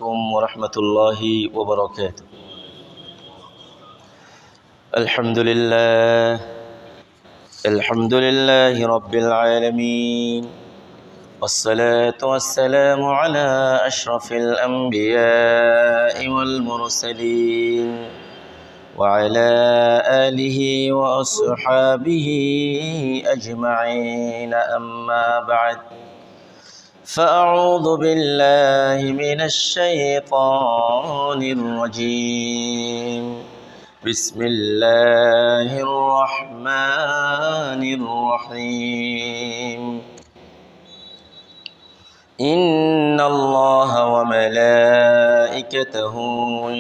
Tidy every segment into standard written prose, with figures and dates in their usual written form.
عليكم ورحمة الله وبركاته. الحمد لله رب العالمين، والصلاة والسلام على أشرف الأنبياء والمرسلين وعلى آله وأصحابه أجمعين. أما بعد، فأعوذ بالله من الشيطان الرجيم. بسم الله الرحمن الرحيم. إن الله وملائكته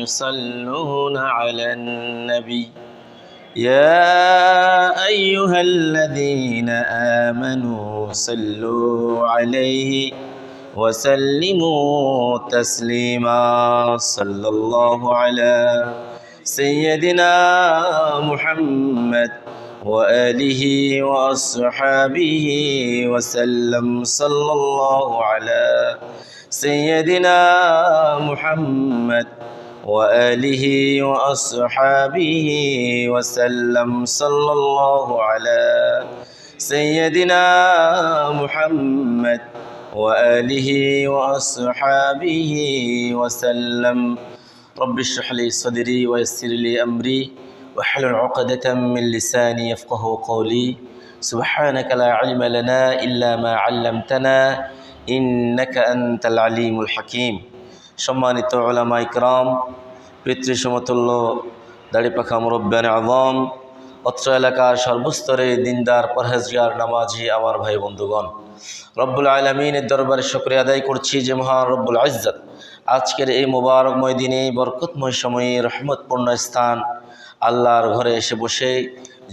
يصلون على النبي يا أيها الذين آمنوا صلوا عليه وسلموا تسليما. صلى الله على سيدنا محمد وآله وأصحابه وسلم. صلى الله على سيدنا محمد وآله وأصحابه وسلم. صلى الله على سيدنا محمد وآله وأصحابه وسلم. رب اشرح لي صدري ويسر لي أمري واحلل عقدة من لساني يفقه قولي. سبحانك لا علم لنا إلا ما علمتنا إنك أنت العليم الحكيم. সম্মানিত উলামা ইকরাম, পিতৃ সমতুল্য দাড়িপাখা মুরব্বিয়ানে আযম, অত্র এলাকার সর্বস্তরে দিনদার পরহেজগার নামাজি আমার ভাই বন্ধুগণ, রব্বুল আলামিনের দরবারে শুকরিয়া আদায় করছি যে মহান রব্বুল ইজ্জত আজকের এই মোবারকময় দিনে, বরকতময় সময়ে, রহমতপূর্ণ স্থান আল্লাহর ঘরে এসে বসে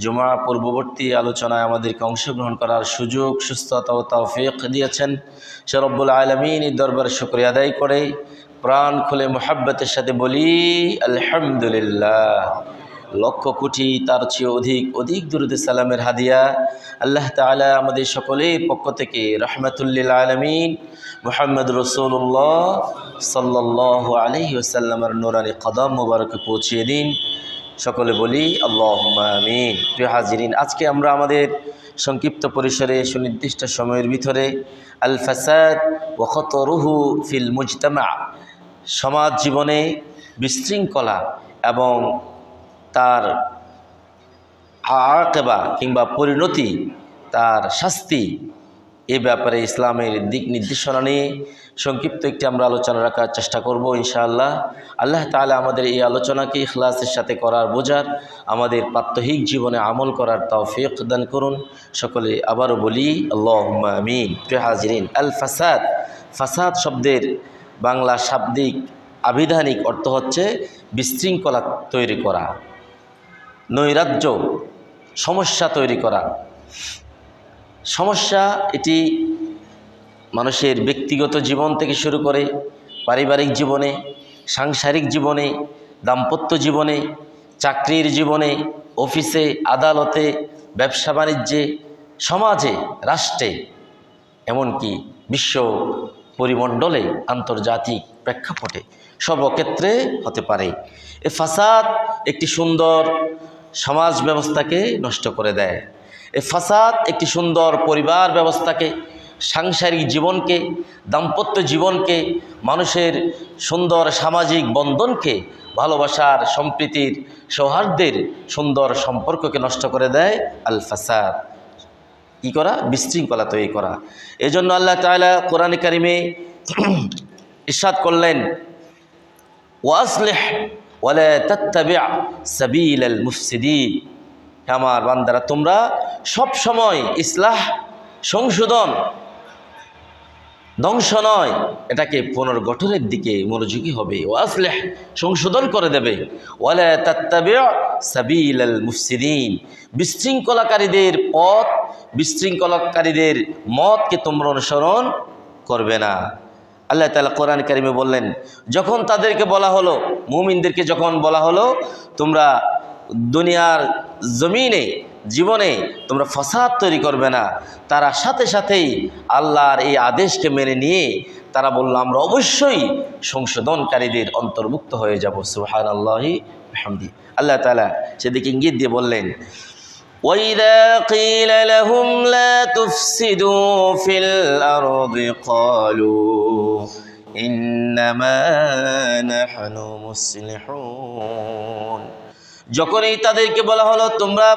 জুমা পূর্ববর্তী আলোচনায় আমাদেরকে অংশগ্রহণ করার সুযোগ, সুস্থতা ও তৌফিক দিয়েছেন। সে রব্বুল আলামিনের দরবারে শুকরিয়া আদায় করে প্রাণ খুলে মুহাব্বতের সাথে বলি আলহামদুলিল্লাহ। লক্ষ কোটি তার চেয়ে অধিক দুরূদ সালামের হাদিয়া আল্লাহ তাআলা আমাদের সকলের পক্ষ থেকে রাহমাতুল্লিল আলামিন মুহাম্মদ রাসূলুল্লাহ সাল্লাল্লাহু আলাইহি ওয়াসাল্লামের নূরানি কদম মোবারকে পৌঁছিয়ে দিন। সকলে বলি আল্লাহুম্মা আমিন। প্রিয় হাজিরিন, আজকে আমরা আমাদের সংক্ষিপ্ত পরিসরে সুনির্দিষ্ট সময়ের ভিতরে আল ফাসাদ ওয়া খতরুহু ফিল মুজতামা, সমাজ জীবনে বিশৃঙ্খলা এবং তার আকিবা কিংবা পরিণতি, তার শাস্তি, এ ব্যাপারে ইসলামের দিক নির্দেশনা নিয়ে সংক্ষিপ্ত একটি আমরা আলোচনা রাখার চেষ্টা করব ইনশাআল্লাহ। আল্লাহ তাআলা আমাদের এই আলোচনাকে ইখলাসের সাথে করার, বোঝার, আমাদের প্রাত্যহিক জীবনে আমল করার তৌফিক দান করুন। সকলে আবারও বলি আল্লাহুম্মা আমিন। প্রিয় হাজিরিন, আল ফাসাদ, ফাসাদ শব্দের বাংলা শাব্দিক আবিধানিক অর্থ হচ্ছে বিশৃঙ্খলা তৈরি করা, নৈরাজ্য, সমস্যা তৈরি করা। সমস্যা এটি মানুষের ব্যক্তিগত জীবন থেকে শুরু করে পারিবারিক জীবনে, সাংসারিক জীবনে, দাম্পত্য জীবনে, চাকরির জীবনে, অফিসে, আদালতে, ব্যবসা বাণিজ্যে, সমাজে, রাষ্ট্রে, এমনকি বিশ্ব পরিমণ্ডলে, আন্তর্জাতিক প্রেক্ষাপটে, সর্বক্ষেত্রে হতে পারে। এ ফাসাদ একটি সুন্দর সমাজ ব্যবস্থাকে নষ্ট করে দেয়। এ ফাসাদ একটি সুন্দর পরিবার ব্যবস্থাকে, সাংসারিক জীবনকে, দাম্পত্য জীবনকে, মানুষের সুন্দর সামাজিক বন্ধনকে, ভালোবাসার, সম্প্রীতির, সৌহার্দ্যের সুন্দর সম্পর্ককে নষ্ট করে দেয় আল ফাসাদ। কি করা? বিশৃঙ্খলা তৈরি করা। এজন্য আল্লাহ তাআলা কোরআনে কারিমে ইরশাদ করলেন, ওয়াসলিহ ওয়ালা তাত্তাবি' সাবিলাল মুফসিদিন। আমার বান্দারা, তোমরা সব সময় ইসলাহ, সংশোধন, ধ্বংস নয়, এটাকে পুনর্গঠনের দিকে মনোযোগী হবে। ওয়াসলিহ, সংশোধন করে দেবে। ওয়ালা তাত্তাবি' সাবিলাল মুফসিদিন, বিশৃঙ্খলাকারীদের পথ, বিশৃঙ্খলাকারীদের মতকে তোমরা অনুসরণ করবে না। আল্লাহ তাআলা কোরআন কারিমে বললেন, যখন তাদেরকে বলা হলো, মুমিনদেরকে যখন বলা হলো তোমরা দুনিয়ার জমিনে, জীবনে তোমরা ফাসাদ তৈরি করবে না, তারা সাথে সাথেই আল্লাহর এই আদেশকে মেনে নিয়ে তারা বলল আমরা অবশ্যই সংশোধনকারীদের অন্তর্ভুক্ত হয়ে যাব। সুবহানাল্লাহি বিহামদি। আল্লাহ তাআলা সেদিকে ইঙ্গিত দিয়ে বললেন, وَإِذَا قِيلَ لَهُمْ لَا تُفْسِدُوا فِي الْأَرْضِ قَالُوا إِنَّمَا نَحْنُ مُصْلِحُونَ। যখনই তাদেরকে বলা হলো তোমরা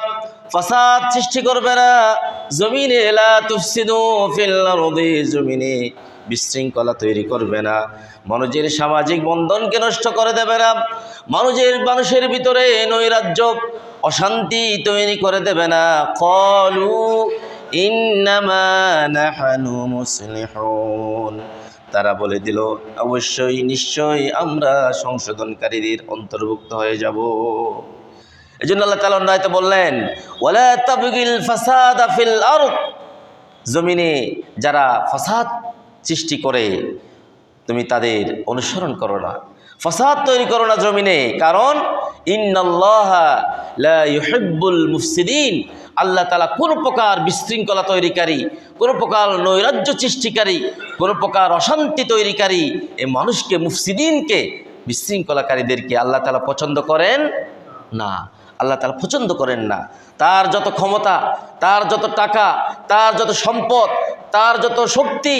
ফাসাদ সৃষ্টি করবে না জমিনে, লা তুফসিদু ফিল আরদি, জমিনে বিশৃঙ্খলা তৈরি করবে না, মানুষের সামাজিক বন্ধনকে নষ্ট করে দেবে না, মানুষের ভিতরে নৈরাজ্য অশান্তি তৈরি করে দেবে না। ক্বালু ইন্নামা নাহনু মুসলিহুন, তারা বলে দিল অবশ্যই নিশ্চয়ই আমরা সংশোধনকারীদের অন্তর্ভুক্ত হয়ে যাব। এজন্য আল্লাহ তাআলা অন্য আয়াতে বললেন, ওয়ালা তাবগিল ফাসাদা ফিল আরদ, জমিনে যারা ফাসাদ সৃষ্টি করে তুমি তাদের অনুসরণ করো না, ফাসাদ তৈরি করো না জমিনে, কারণ ইন্নাল্লাহা লা ইউহিব্বুল মুফসিদিন, আল্লাহ তাআলা কোন প্রকার বিশৃঙ্খলা তৈরিকারী, কোন প্রকার নৈরাজ্য সৃষ্টিকারী, কোন প্রকার অশান্তি তৈরিকারী এই মানুষকে, মুফসিদিনকে, বিশৃঙ্খলাকারীদেরকে আল্লাহ তাআলা পছন্দ করেন না। আল্লাহ তাআলা পছন্দ করেন না। তার যত ক্ষমতা, তার যত টাকা, তার যত সম্পদ, তার যত শক্তি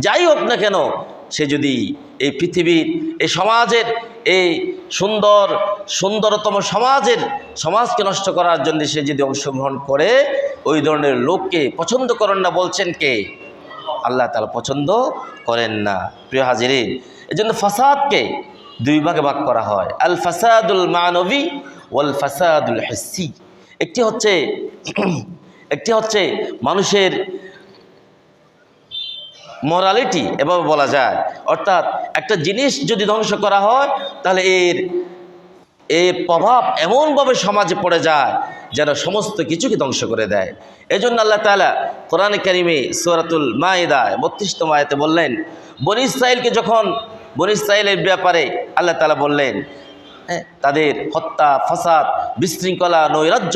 যাই হোক না কেন, সে যদি এই পৃথিবীর, এই সমাজের, এই সুন্দরতম সমাজকে নষ্ট করার জন্য সে যদি অংশগ্রহণ করে, ওই ধরনের লোককে পছন্দ করেন না। বলছেন কে? আল্লাহ তাআলা পছন্দ করেন না। প্রিয় হাজিরিন, এজন্য ফাসাদকে দুই ভাগে ভাগ করা হয়, আল ফাসাদুল মানবী ওয়াল ফাসাদুল হিসসি। একটি হচ্ছে মানুষের মোরালিটি, এভাবে বলা যায়, অর্থাৎ একটা জিনিস যদি ধ্বংস করা হয় তাহলে এর প্রভাব এমনভাবে সমাজে পড়ে যায় যেন সমস্ত কিছুকে ধ্বংস করে দেয়। এজন্য আল্লাহ তাআলা কোরআনে কারিমে সূরাতুল মাইদায় ৩২তম আয়াতে বললেন, বনী ইসরাঈলের ব্যাপারে আল্লাহ তাআলা বললেন, তাদের হত্যা, ফাসাদ, বিশৃঙ্খলা, নৈরাজ্য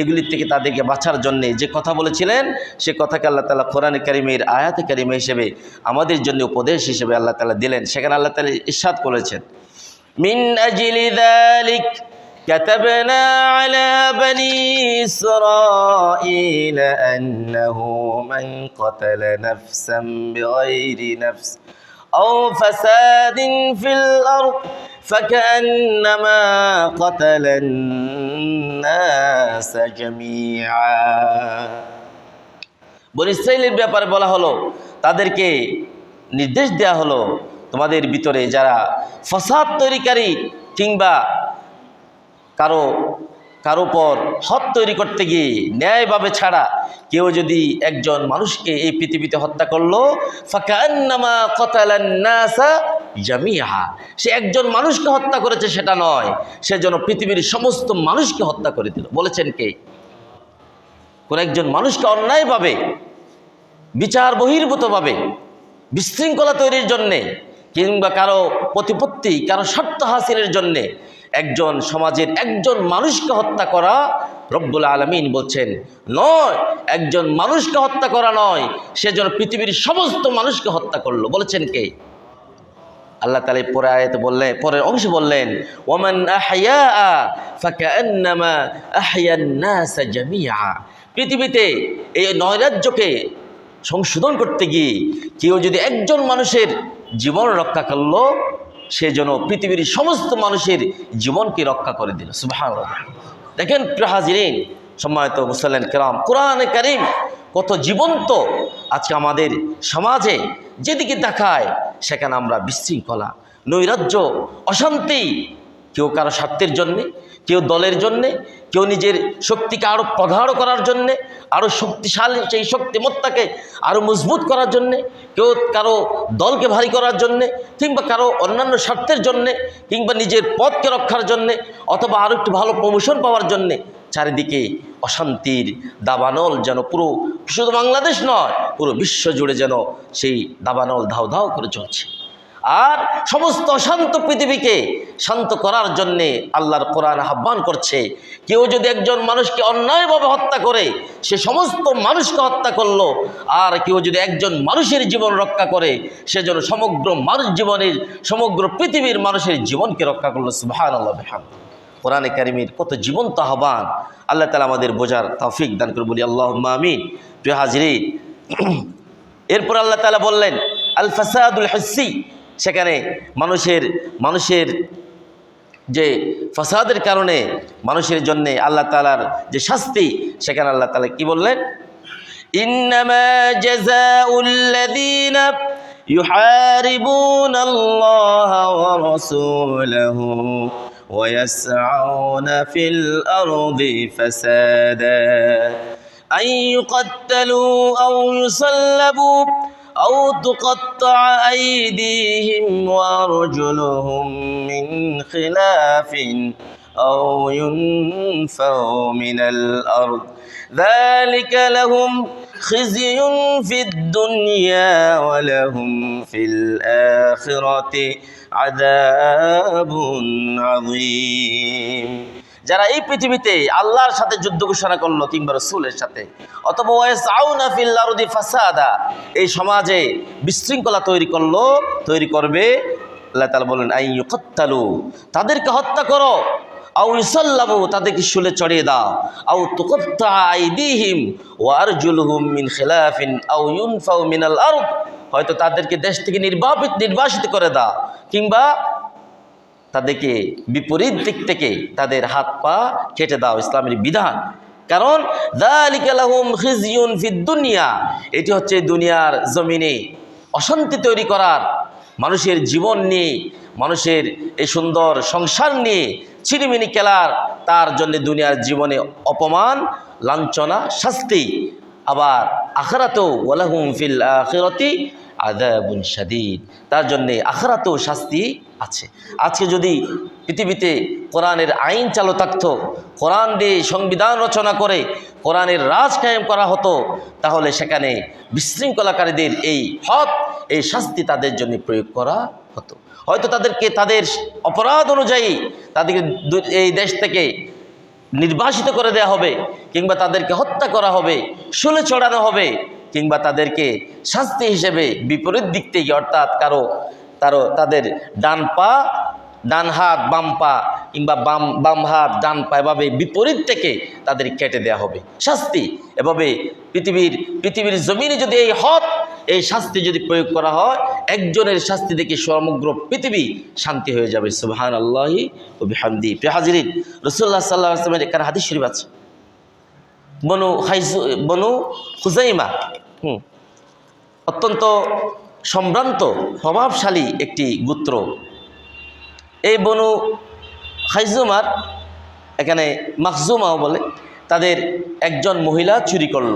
এগুলির থেকে তাদেরকে বাঁচার জন্যে যে কথা বলেছিলেন, সে কথাকে আল্লাহ তাআলা কোরআনে কারিমের আয়াতে কারিমা হিসেবে আমাদের জন্য উপদেশ হিসেবে আল্লাহ তাআলা দিলেন। সেখানে আল্লাহ তাআলা ইরশাদ করেছেন, মিন আজলি যালিক কাতাবনা আলা বনি ইসরাঈল আন্নাহু মান কাতালা নাফসান বিগাইরি নাফস আও ফাসাদিন ফিল আরদ فكأنما قتل الناس جميعا। বনী ইসরাঈলের ব্যাপারে বলা হলো, তাদেরকে নির্দেশ দেয়া হলো, তোমাদের ভিতরে যারা ফাসাদ তৈরিকারী কিংবা কারো পর হদ তৈরি করতে গিয়ে ন্যায়ভাবে ছাড়া কেউ যদি একজন মানুষকে এই পৃথিবীতে হত্যা করলো, ফাকান্নামা কাতালান নাসা জামিআ, সে একজন মানুষকে হত্যা করেছে সেটা নয়, সে যেন পৃথিবীর সমস্ত মানুষকে হত্যা করে দিল। বলেছেন কে? কোন একজন মানুষকে অন্যায়ভাবে, বিচার বহির্ভূতভাবে বিশৃঙ্খলা তৈরির জন্যে কিংবা কারো প্রতিপত্তি, কারো স্বার্থ হাসিলের জন্যে একজন সমাজের একজন মানুষকে হত্যা করা, রব্বুল আলামিন বলছেন নয়, একজন মানুষকে হত্যা করা নয়, সে যেন পৃথিবীর সমস্ত মানুষকে হত্যা করলো। বলেছেন কে? আল্লাহ তাআলা পরে আয়াতে বললেন, পরের অংশে বললেন, ওয়ামান আহইয়াআ ফাকান্নামা আহইয়ান নাস জামিআ, পৃথিবীতে এই নৈরাজ্যকে সংশোধন করতে গিয়ে কেউ যদি একজন মানুষের জীবন রক্ষা করলো, সে যেন পৃথিবীর সমস্ত মানুষের জীবনকে রক্ষা করে দিল। সুবহানাল্লাহ। দেখেন প্রিয় হাজিরিন, সম্মানিত মুসল্লিন কিরাম, কোরআনে কারীম কত জীবন্ত। আজকে আমাদের সমাজে যেদিকে তাকায় সেখানে আমরা বিশৃঙ্খলা, নৈরাজ্য, অশান্তি, কেউ কারো স্বার্থের জন্যে, কেউ দলের জন্যে, কেউ নিজের শক্তিকে আরও প্রগাঢ় করার জন্যে, আরও শক্তিশালী সেই শক্তিমত্তাকে আরও মজবুত করার জন্যে, কেউ কারো দলকে ভারী করার জন্যে, কিংবা কারো অন্যান্য স্বার্থের জন্যে, কিংবা নিজের পদকে রক্ষার জন্যে, অথবা আরও একটু ভালো প্রমোশন পাওয়ার জন্যে চারিদিকে অশান্তির দাবানল যেন পুরো শুধু বাংলাদেশ নয়, পুরো বিশ্ব জুড়ে যেন সেই দাবানল ধাও ধাও করে চলছে। আর সমস্ত অশান্ত পৃথিবীকে শান্ত করার জন্যে আল্লাহর কোরআন আহ্বান করছে, কেউ যদি একজন মানুষকে অন্যায়ভাবে হত্যা করে সে সমস্ত মানুষকে হত্যা করলো, আর কেউ যদি একজন মানুষের জীবন রক্ষা করে সে যেন সমগ্র মানুষ জীবনের সমগ্র পৃথিবীর মানুষের জীবনকে রক্ষা করলো। সুবহানাল্লাহ বিহামদিহি। কোরআনে কারিমের কত জীবন্ত আহ্বান, আল্লাহ তাআলা আমাদের বোঝার তৌফিক দান করে বলি আল্লাহুম্মা আমিন। প্রিয় হাজিরিন, এরপর আল্লাহ তাআলা বললেন আল ফাসাদুল হিসসি, সেখানে মানুষের যে ফাসাদের কারণে মানুষের জন্য আল্লাহ তাআলার যে শাস্তি, সেখানে আল্লাহ তাআলা কি বললেন? ইন্নামা জাযাউল্লাযীনা ইউহারিবুনাল্লাহা ওয়া রাসূলাহু ওয়া ইয়াসআউনা ফিল আরদি ফাসাদা আন ইউকাত্তালু আও ইউসাল্লাবু أو تقطع أيديهم وأرجلهم من خلاف أو ينفوا من الأرض ذلك لهم خزي في الدنيا ولهم في الآخرة عذاب عظيم। যারা এই পৃথিবীতে আল্লাহর সাথে যুদ্ধ ঘোষণা করলো কিংবা রাসূলের সাথে, অথবা ওয়াসআউনা ফিল আরদি ফাসাদা, এই সমাজে বিশৃঙ্খলা তৈরি করবে, আল্লাহ তাআলা বলেন আই ইউকাত্তালু, তাদেরকে হত্যা করো, আও ইউসাল্লাবু, তাদেরকে শুলে চড়িয়ে দাও, আও তুকাত্তা আইদিহিম ওয়া আরজুলুহুম মিন খিলাফিন আও ইউনফাউ মিনাল আরদ, হয়তো তাদেরকে দেশ থেকে নির্বাসিত করে দাও, কিংবা তাদেরকে বিপরীত দিক থেকে তাদের হাত পা কেটে দাও, ইসলামের বিধান। কারণ যালিকা লাহুম খিজিয়ুন ফিদ দুনিয়া, এটি হচ্ছে দুনিয়ার জমিনে অশান্তি তৈরি করার, মানুষের জীবন নিয়ে, মানুষের এই সুন্দর সংসার নিয়ে ছিনিমিনি খেলার, তার জন্য দুনিয়ার জীবনে অপমান, লাঞ্ছনা, শাস্তি। আবার আখিরাতেও ওয়ালাহুম ফিল আখিরাতি আযাবুন শাদীদ, তার জন্যে আখিরাতেও শাস্তি আছে। আজকে যদি পৃথিবীতে কোরআনের আইন চালু থাকতো, কোরআন দিয়ে সংবিধান রচনা করে কোরআনের রাজ কায়েম করা হতো, তাহলে সেখানে বিশৃঙ্খলাকারীদের এই শাস্তি তাদের জন্য প্রয়োগ করা হতো। হয়তো তাদেরকে তাদের অপরাধ অনুযায়ী তাদেরকে এই দেশ থেকে নির্বাসিত করে দেওয়া হবে, কিংবা তাদেরকে হত্যা করা হবে, শুলে চড়ানো হবে, কিংবা তাদেরকে শাস্তি হিসেবে বিপরীত দিক থেকে, অর্থাৎ তাদের ডান হাত বাম পা, কিংবা বাম হাত ডান পা, এভাবে বিপরীত থেকে তাদের কেটে দেওয়া হবে শাস্তি। এভাবে পৃথিবীর জমিনে যদি এই শাস্তি যদি প্রয়োগ করা হয়, একজনের শাস্তি দেখে সমগ্র পৃথিবী শান্তি হয়ে যাবে। সুবহানাল্লাহি ওয়া বিহামদিহি। প্রিয় হাজিরিন, রাসূলুল্লাহ সাল্লাল্লাহু আলাইহি ওয়াসাল্লামের একটা হাদিস শরীফ আছে, বনু খুজাইমা, অত্যন্ত সম্ভ্রান্ত প্রভাবশালী একটি গোত্র। এই বনু খাইজুমার, এখানে মাখজুমাও বলে, তাদের একজন মহিলা চুরি করল।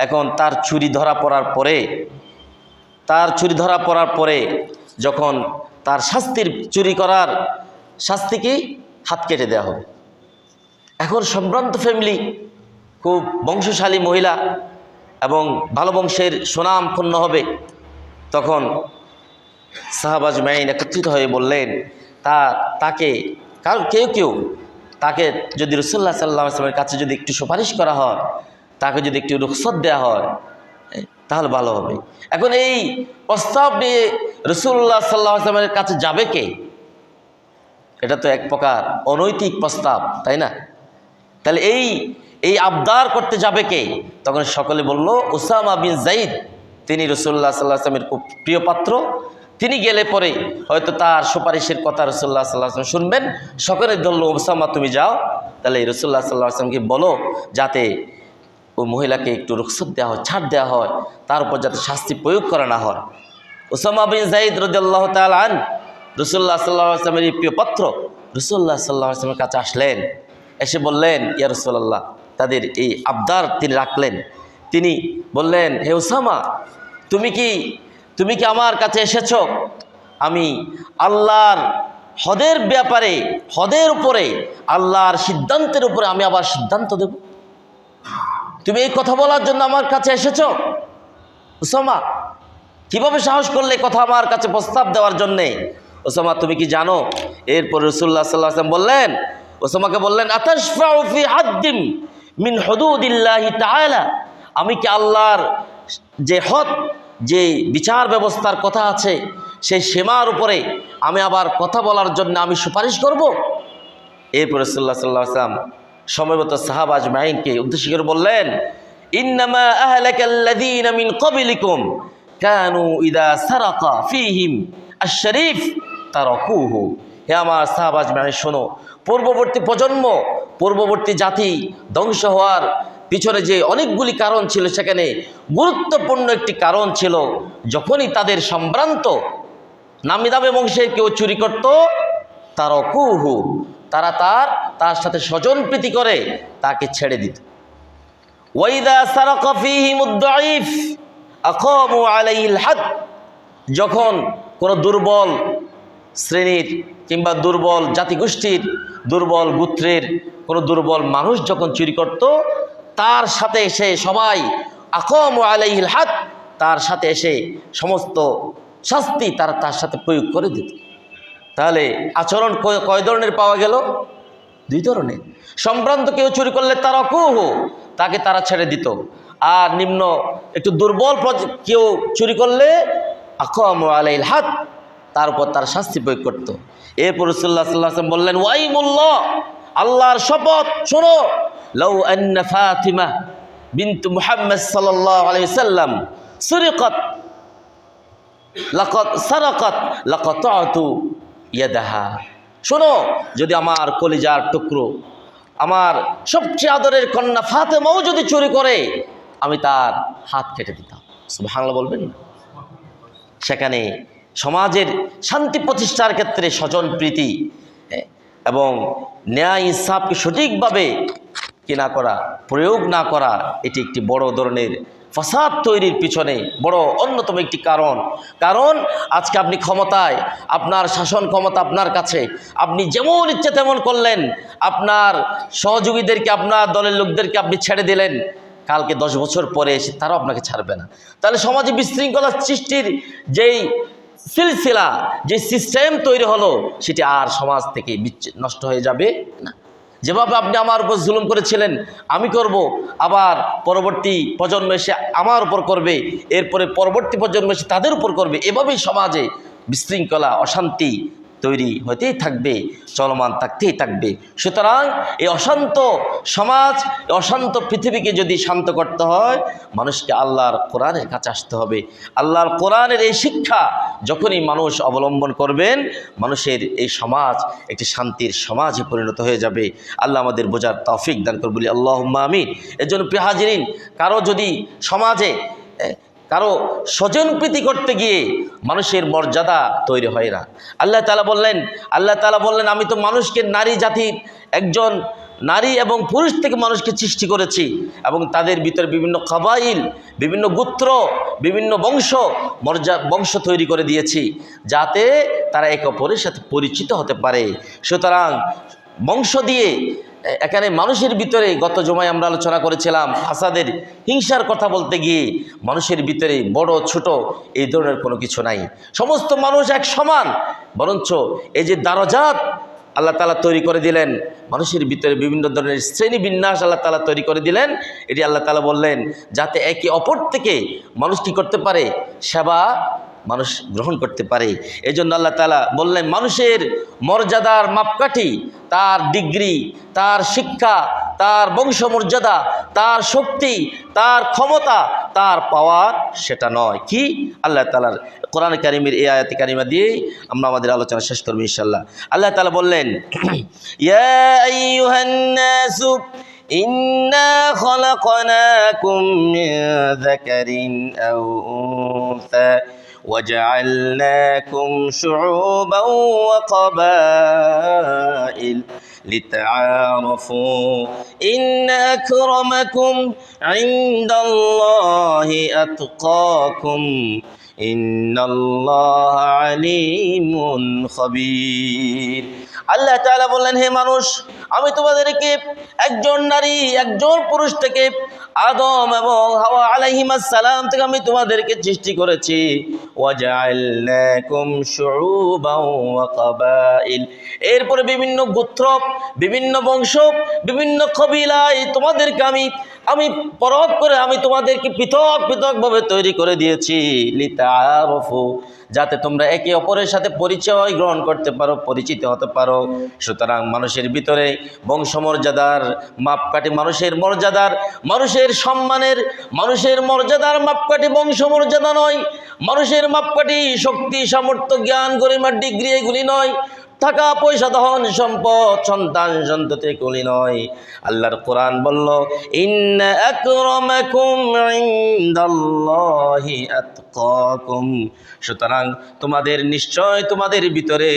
এখন তার চুরি ধরা পড়ার পরে যখন তার চুরি করার শাস্তি কি, হাত কেটে দেওয়া হবে। এখন সম্ভ্রান্ত ফ্যামিলি, খুব বংশশালী মহিলা এবং ভালো বংশের সুনামপূর্ণ হবে। তখন সাহাবা আজমাইন একত্রিত হয়ে বললেন, কেউ তাকে যদি রাসূলুল্লাহ সাল্লাল্লাহু আলাইহি ওয়াসাল্লামের কাছে যদি একটু সুপারিশ করা হয়, তাকে যদি একটু রুখসত দেওয়া হয়, তাহলে ভালো হবে। এখন এই প্রস্তাব নিয়ে রাসূলুল্লাহ সাল্লাল্লাহু আলাইহি ওয়াসাল্লামের কাছে যাবে কে? এটা তো এক প্রকার অনৈতিক প্রস্তাব, তাই না? তাহলে এই আবদার করতে যাবে কে? তখন সকলে বলল উসামা বিন যায়েদ, তিনি রাসূলুল্লাহ সাল্লাল্লাহু আলাইহি ওয়াসাল্লামের খুব প্রিয় পাত্র, তিনি গেলে পরে হয়তো তার সুপারিশের কথা রাসূলুল্লাহ সাল্লাল্লাহু আলাইহি ওয়াসাল্লাম শুনবেন। সকলে বলল উসামা তুমি যাও, তাহলে রাসূলুল্লাহ সাল্লাল্লাহু আলাইহি ওয়াসাল্লামকে বলো যাতে ওই মহিলাকে একটু রুখসত দেওয়া হয়, ছাড় দেওয়া হয়, তার উপর যাতে শাস্তি প্রয়োগ করা না হয়। উসামা বিন যায়েদ রাদিয়াল্লাহু তাআলা আন, রাসূলুল্লাহ সাল্লাল্লাহু আলাইহি ওয়াসাল্লামের প্রিয় পাত্র, রাসূলুল্লাহ সাল্লাল্লাহু আলাইহি ওয়াসাল্লামের কাছে আসলেন, এসে বললেন ইয়া রাসূলুল্লাহ, তাদের এই আবদার তিনি রাখলেন। তিনি বললেন, হে উসামা, তুমি কি আমার কাছে এসেছো? আমি আল্লাহর হদের উপরে আল্লাহর সিদ্ধান্তের উপরে আমি আবার সিদ্ধান্ত দেব, তুমি এই কথা বলার জন্য আমার কাছে এসেছো? উসামা, কিভাবে সাহস করলে কথা আমার কাছে প্রস্তাব দেওয়ার জন্যে? ওসামা তুমি কি জানো? এরপর রাসূলুল্লাহ সাল্লাল্লাহু আলাইহি ওয়াসাল্লাম বললেন, ওসামাকে বললেন, আতাশফাউ ফি হাদ্দিম মিন হুদুদিল্লাহি তাআলা, আমি কি আল্লাহর যে হদ, যে বিচার ব্যবস্থার কথা আছে সেই সীমার উপরে আমি আবার কথা বলার জন্য আমি সুপারিশ করব? এরপর রাসূলুল্লাহ সাল্লাল্লাহু আলাইহি ওয়াসাল্লাম সমবেত সাহাবা আজমাইনকে উদ্দেশ্য করে বললেন, ইন্নামা আহলাকাল্লাযীনা মিন ক্বাবলিকুম কানু ইযা সারাকা ফীহিম আশ-শরীফ তারাকুহু। হে আমার সাহাবা আজমাইন শোনো, পূর্ববর্তী প্রজন্ম, পূর্ববর্তী জাতি ধ্বংস হওয়ার পিছনে যে অনেকগুলি কারণ ছিল, সেখানে গুরুত্বপূর্ণ একটি কারণ ছিল, যখনই তাদের সম্ভ্রান্ত নামি দামি বংশের কেউ চুরি করত, তারাকুহু, তারা তার সাথে স্বজন প্রীতি করে তাকে ছেড়ে দিত। ওয়াইদা সারাকা ফীহিমুদ দাঈফ আকামু আলাইহিল হাদ, যখন কোনো দুর্বল শ্রেণীর কিংবা দুর্বল জাতিগোষ্ঠীর, দুর্বল গোত্রের কোনো দুর্বল মানুষ যখন চুরি করত, তার সাথে এসে সবাই আকামু আলাইহিল হাদ, তার সাথে এসে সমস্ত শাস্তি তার সাথে প্রয়োগ করে দিত। তাহলে আচরণ কয় ধরনের পাওয়া গেল? 2 ধরনের। সম্ভ্রান্ত কেউ চুরি করলে তারাকুহু, তাকে তারা ছেড়ে দিত, আর নিম্ন একটু দুর্বল কেউ চুরি করলে আকামু আলাইহিল হাদ, তার উপর তার শাস্তি প্রয়োগ করত। এরপর রাসূলুল্লাহ সাল্লাল্লাহু আলাইহি ওয়াসাল্লাম বললেন, ওয়াইমুল্লাহ, আল্লাহর শপথ, শোনো, লাউ আন্না ফাতিমা বিনতু মুহাম্মদ সাল্লাল্লাহু আলাইহি ওয়াসাল্লাম সুরিকাত লাকাত সারাকাত লাকাতাতু ইয়াদাহা। শোনো, যদি আমার কলিজার টুকরো, আমার সবচেয়ে আদরের কন্যা ফাতেমাও যদি চুরি করে, আমি তার হাত কেটে দিতাম। সুবহানাল্লাহ বলবেন না? সেখানে সমাজের শান্তি প্রতিষ্ঠার ক্ষেত্রে স্বজন প্রীতি এবং ন্যায় ইনসাফকে সঠিকভাবে কি না করা, প্রয়োগ না করা, এটি একটি বড় ধরনের ফাসাদ তৈরির পিছনে বড় অন্যতম একটি কারণ। কারণ আজকে আপনি ক্ষমতায়, আপনার শাসন ক্ষমতা আপনার কাছে, আপনি যেমন ইচ্ছে তেমন করলেন, আপনার সহযোগীদেরকে, আপনার দলের লোকদেরকে আপনি ছেড়ে দিলেন, কালকে 10 বছর পরে এসে তারাও আপনাকে ছাড়বে না। তাহলে সমাজে বিশৃঙ্খলা সৃষ্টির যেই সিলসিলা, যে সিস্টেম তৈরি হলো, সেটি আর সমাজ থেকে নষ্ট হয়ে যাবে না। যেভাবে আপনি আমার উপর জুলুম করেছিলেন, আমি করব, আবার পরবর্তী প্রজন্ম এসে আমার উপর করবে, এরপরে পরবর্তী প্রজন্ম এসে তাদের উপর করবে, এভাবেই সমাজে বিশৃঙ্খলা, অশান্তি তৈরি হতেই থাকবে, চলমান থাকতেই থাকবে। সুতরাং এই অশান্ত সমাজ, অশান্ত পৃথিবীকে যদি শান্ত করতে হয়, মানুষকে আল্লাহর কোরআনের কাছে আসতে হবে। আল্লাহর কোরআনের এই শিক্ষা যখনই মানুষ অবলম্বন করবেন, মানুষের এই সমাজ একটি শান্তির সমাজে পরিণত হয়ে যাবে। আল্লাহ আমাদের বোঝার তৌফিক দান করুন, বলি আল্লাহুম্মা আমিন। এর জন্য প্রিয় হাজিরিন, কারো যদি সমাজে কারো স্বজনপ্রীতি করতে গিয়ে মানুষের মর্যাদা তৈরি হয় না। আল্লাহ তাআলা বললেন, আমি তো মানুষকে নারী জাতির একজন নারী এবং পুরুষ থেকে মানুষকে সৃষ্টি করেছি, এবং তাদের ভিতরে বিভিন্ন কাবাইল, বিভিন্ন গোত্র, বিভিন্ন বংশ তৈরি করে দিয়েছি, যাতে তারা একে অপরের সাথে পরিচিত হতে পারে। সুতরাং বংশ দিয়ে এখানে মানুষের ভিতরে, গত জুমায় আমরা আলোচনা করেছিলাম, হাসাদের হিংসার কথা বলতে গিয়ে মানুষের ভিতরে বড় ছোট এই ধরনের কোনো কিছু নাই, সমস্ত মানুষ এক সমান। বরঞ্চ এই যে দারাজাত আল্লাহ তাআলা তৈরি করে দিলেন, মানুষের ভিতরে বিভিন্ন ধরনের শ্রেণী বিন্যাস আল্লাহ তাআলা তৈরি করে দিলেন, এটি আল্লাহ তাআলা বললেন যাতে একে অপর থেকে মানুষ কী করতে পারে, সেবা মানুষ গ্রহণ করতে পারে। এই জন্য আল্লাহ তাআলা বললেন, মানুষের মর্যাদার মাপকাঠি তার ডিগ্রি, তার শিক্ষা, তার বংশমর্যাদা, তার শক্তি, তার ক্ষমতা, তার পাওয়ার, সেটা নয়। কি? আল্লাহ তাআলার কোরআন কারীমের এই আয়াতে কারিমা দিয়ে আমরা আমাদের আলোচনা শেষ করব ইনশাআল্লাহ। আল্লাহ তাআলা বললেন, ইয়া আইয়ুহান নাসু ইন্না খলাকনাকুম মিন যাকারিন আও উনসা وجعلناكم شعوبا وقبائل لتعارفوا إن أكرمكم عند الله أتقاكم إن الله عليم خبير। আল্লাহ তাআলা বললেন, হে মানুষ, আমি তোমাদেরকে একজন নারী একজন পুরুষ থেকে, আদম এবং হাওয়া আলাইহিমাস সালাম থেকে আমি তোমাদেরকে সৃষ্টি করেছি। ওয়াজআলনাকুম শুউবান ওয়া কাবাইল। এরপরে বিভিন্ন গোত্র, বিভিন্ন বংশ, বিভিন্ন কবিলায় তোমাদেরকে আমি পরখ করে আমি তোমাদেরকে পৃথক পৃথকভাবে তৈরি করে দিয়েছি, লিতাআরাফু, যাতে তোমরা একে অপরের সাথে পরিচয় গ্রহণ করতে পারো, পরিচিত হতে পারো। সুতরাং মানুষের ভিতরে বংশমর্যাদার মাপকাঠি, মানুষের সম্মানের, মানুষের মর্যাদার মাপকাঠি বংশমর্যাদা নয়, মানুষের মাপকাঠি শক্তি, সামর্থ্য, জ্ঞান, গরিমার ডিগ্রি এগুলি নয়, টাকা পয়সা, ধন সম্পদ, সন্তান সন্ততি এগুলি নয়। আল্লাহর কোরআন বলল, ইন্না আকরামাকুম ইনদাল্লাহি আতকাকুম। সুতরাং নিশ্চয় তোমাদের ভিতরে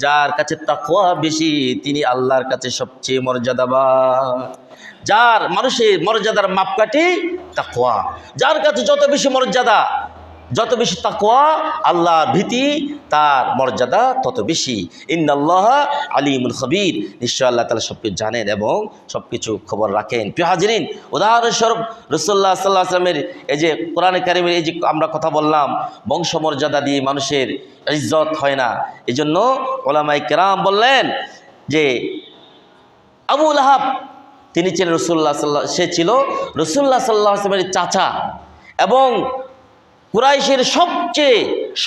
যার কাছে তাকওয়া বেশি, তিনি আল্লাহর কাছে সবচেয়ে মর্যাদাবান। যার মানুষের মর্যাদার মাপকাঠি তাকওয়া, যার কাছে যত বেশি মর্যাদা, যত বেশি তাকওয়া, আল্লাহর ভীতি, তার মর্যাদা তত বেশি। ইন্নাল্লাহা আলিমুল খবীর, নিশ্চয় আল্লাহ তাআলা সবকিছু জানেন এবং সবকিছু খবর রাখেন। প্রিয় হাজিরিন, উদাহরণস্বরূপ রাসূলুল্লাহ সাল্লাল্লাহু আলাইহি ওয়াসাল্লামের এই যে কোরআনে কারিমের এই যে আমরা কথা বললাম, বংশমর্যাদা দিয়ে মানুষের ইজ্জত হয় না, এজন্য উলামায়ে কেরাম বললেন যে আবু লাহাব তিনি ছিলেন সে ছিল রাসূলুল্লাহ সাল্লাল্লাহু আলাইহি ওয়াসাল্লামের চাচা এবং কুরাইশের সবচেয়ে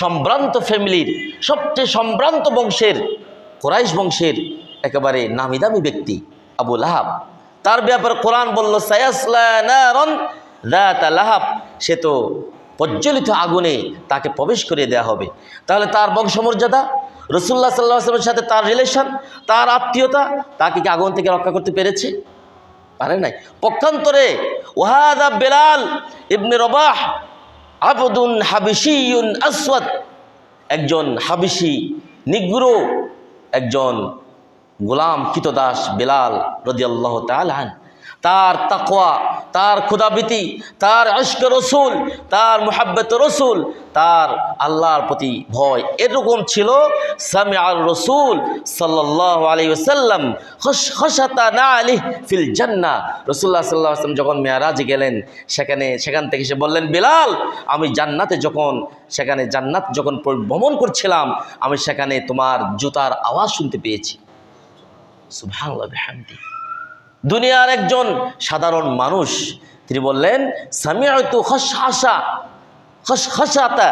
সম্ভ্রান্ত ফ্যামিলির, সবচেয়ে সম্ভ্রান্ত বংশের, কুরাইশ বংশের একেবারে নামি দামি ব্যক্তি আবু লাহাব। তার ব্যাপারে কোরআন বলল, সায়াসলা নারান যাতা লাহাব, সে তো প্রজ্বলিত আগুনে তাকে প্রবেশ করিয়ে দেওয়া হবে। তাহলে তার বংশমর্যাদা, রাসূলুল্লাহ সাল্লাল্লাহু আলাইহি ওয়াসাল্লামের সাথে তার রিলেশন, তার আত্মীয়তা তাকে কি আগুন থেকে রক্ষা করতে পেরেছে? পারে নাই। পক্ষান্তরে ওয়াহাদা বেলাল ইবনে রবাহ আবদুন হাবিশিয়ুন আসওয়াদ, একজন হাবিশি নিগ্রো, একজন গোলাম কৃতদাস বেলাল রাদিয়াল্লাহু তাআলা আনহু, তার তাকওয়া, তার খুদাভীতি, তার ইশক রাসূল, তার মুহাব্বত রাসূল, তার আল্লাহর প্রতি ভয় এরকম ছিল। সামিআর রাসূল সাল্লাল্লাহু আলাইহি ওয়াসাল্লাম খাশাতা নালিহ ফিল জান্নাহ। রাসূলুল্লাহ সাল্লাল্লাহু আলাইহি ওয়াসাল্লাম যখন মেরাজে গেলেন, সেখান থেকে সে বললেন, বেলাল, আমি জান্নাত যখন ভ্রমণ করছিলাম, আমি সেখানে তোমার জুতার আওয়াজ শুনতে পেয়েছি। সুবহানাল্লাহ বিহামদি। দুনিয়ার একজন সাধারণ মানুষ, তিনি বললেন, সামিআতু খাশাতা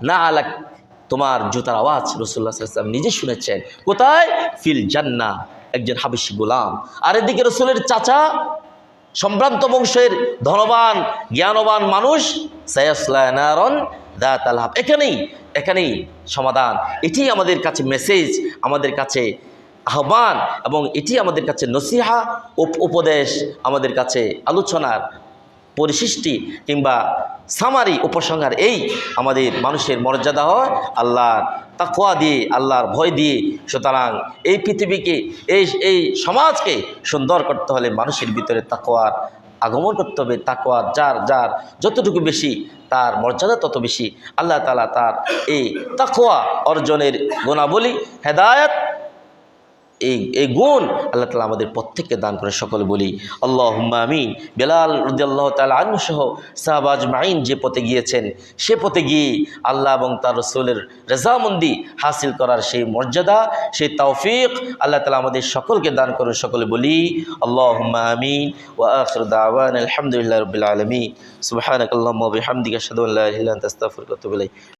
নাআলাক, তোমার জুতার আওয়াজ রাসূলুল্লাহ সাল্লাল্লাহু আলাইহি ওয়াসাল্লাম নিজে শুনেছেন। কোথায়? ফিল জান্নাহ, একজন হাবশী গোলাম। আর এদিকে রাসূলের চাচা, সম্ভ্রান্ত বংশের ধনবান জ্ঞানবান মানুষ, সায়াসলা নারান যাতা লাহাব। এখানেই সমাধান। এটি আমাদের কাছে মেসেজ, আমাদের কাছে আহ্বান, এবং এটি আমাদের কাছে নসিহা, উপদেশ, আমাদের কাছে আলোচনার পরিশিষ্টি কিংবা সামারি, উপসংহার। এই আমাদের মানুষের মর্যাদা হয় আল্লাহর তাকওয়া দিয়ে, আল্লাহর ভয় দিয়ে। সুতরাং এই পৃথিবীকে, এই সমাজকে সুন্দর করতে হলে মানুষের ভিতরে তাকওয়ার আগমন করতে হবে। তাকওয়ার যার যতটুকু বেশি, তার মর্যাদা তত বেশি। আল্লাহ তাআলা তার এই তাকওয়া অর্জনের গুণাবলী, হেদায়েত, এই গুণ আল্লাহ তাআলা আমাদের প্রত্যেককে দান করে। সকলে বলি আল্লাহুম্মা আমিন। বেলাল রাদিয়াল্লাহু তাআলা আনহু সহ সাহাবা আজমাইন যে পথে গিয়েছেন, সে পথে গিয়ে আল্লাহ এবং তার রাসূলের রেজামন্দি হাসিল করার সেই মর্যাদা, সেই তৌফিক আল্লাহ তাআলা আমাদের সকলকে দান করুন। সকলে বলি আল্লাহুম্মা আমিন। ওয়া আখিরু দাওয়ানা আলহামদুলিল্লাহি রাব্বিল আলামিন। সুবহানাকাল্লাহুম্মা ওয়া বিহামদিকা আশহাদু আল্লা ইলাহা ইল্লা আনতা আস্তাগফিরুকা ওয়া আতুবু ইলাইক।